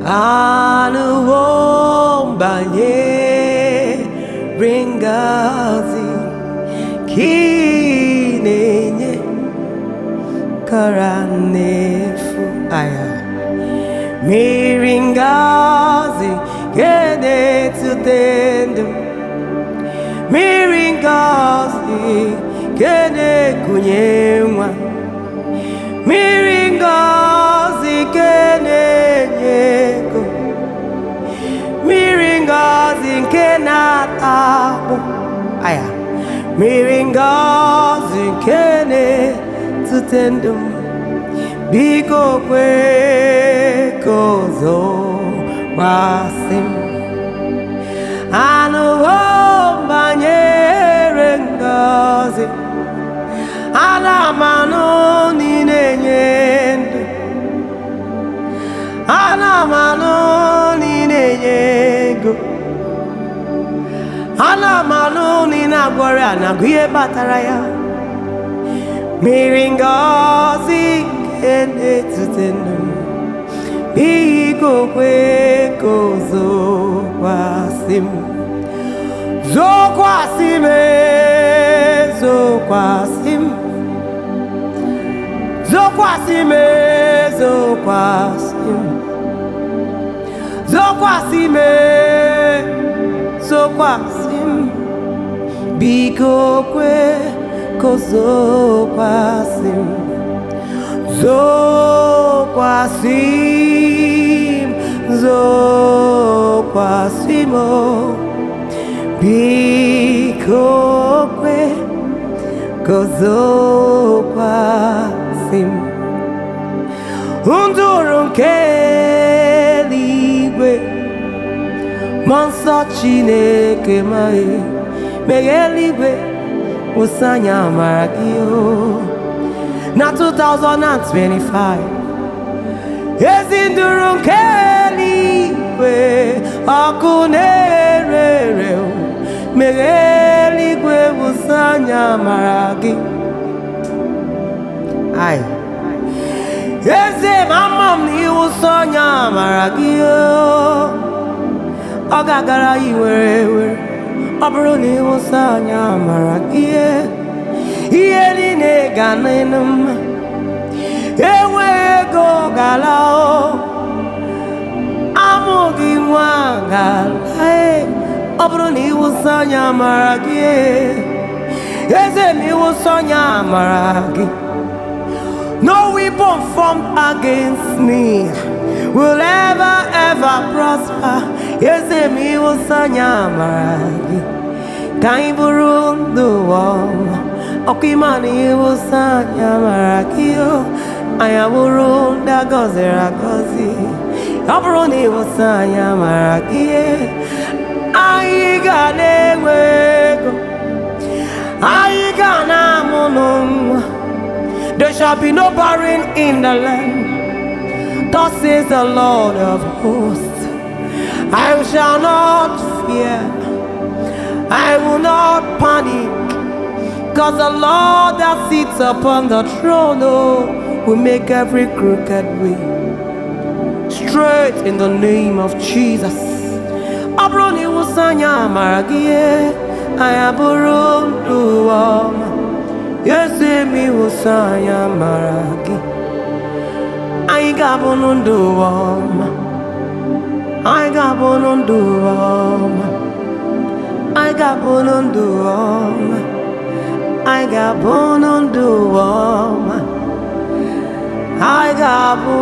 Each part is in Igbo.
Anụwo banyere ngọzi ka ị na-enye kara n'efu aya mmiri ngọzi ka na-etute ndụ mmiri ngọzi ka na-ekunye nwa mmiri ngọzi ka na-enye ego mmiri ngọzi nke na-ata akpụ aya mmiri ngọzi nke na-etute ndụ biko kwe ka ụzọ gbasị m anụwo banyere ngọzi ana m anụ na ị na-enye ndụ ana m anụ na ị na-enye ego ana m anụ na ị na-agwọrọ ya na-agụ ihe batara ya mmiri ngọzi nke na-etute ndụ biko kwe ka ụzọ kwasị m zokwasị m zokwasị m zokwasị m zokwasị m zokwasị m zokwasị m biko kwe ka ụzọ kwasị m zokwasị m zokwasị m biko kwe ka ụzọ kwasị m nduru nke eluigwe mmụọ nsọ Chineke meghe eluigwe wụsa anya amara gị na 2025 ezi nduru nke eluigwe ọkụ na-ere ere meghe eluigwe wụsa anya amara gị eze ama m na ịwụsa anya amara gị ọ ga-agara ya were were ọ bụrụ na ịwụsa anya amara gị ihe niile ga n'elu mma enweghị ego gala amụghị nwa gala ọ bụrụ na ịwụsa anya amara gị eze ma ịwụsa anya amara gị no weapon formed against me will ever prosper eze ma ịwụsa anya amara gị ka anyị bụrụ ndụ ọma ọkụ ịma na ịwụsa anya amara gị anyị bụrụ ndị agọziri agọzi ọ bụrụ na ịwụsa anya amara gị anyị ga na-enwe ego anyị ga na-amụ nwa. There shall be no barren in the land. Thus says the Lord of hosts. I shall not fear. I will not panic. Because the Lord that sits upon the throne will make every crooked way straight in the name of Jesus. Abroni wusanya maragie. I aburun duwama. Yes, me wusanya maragi. I gabonun duwama. I gabonun duwama. I gabonun duwama. I gabonun duwama. I gabo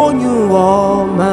onyu wama.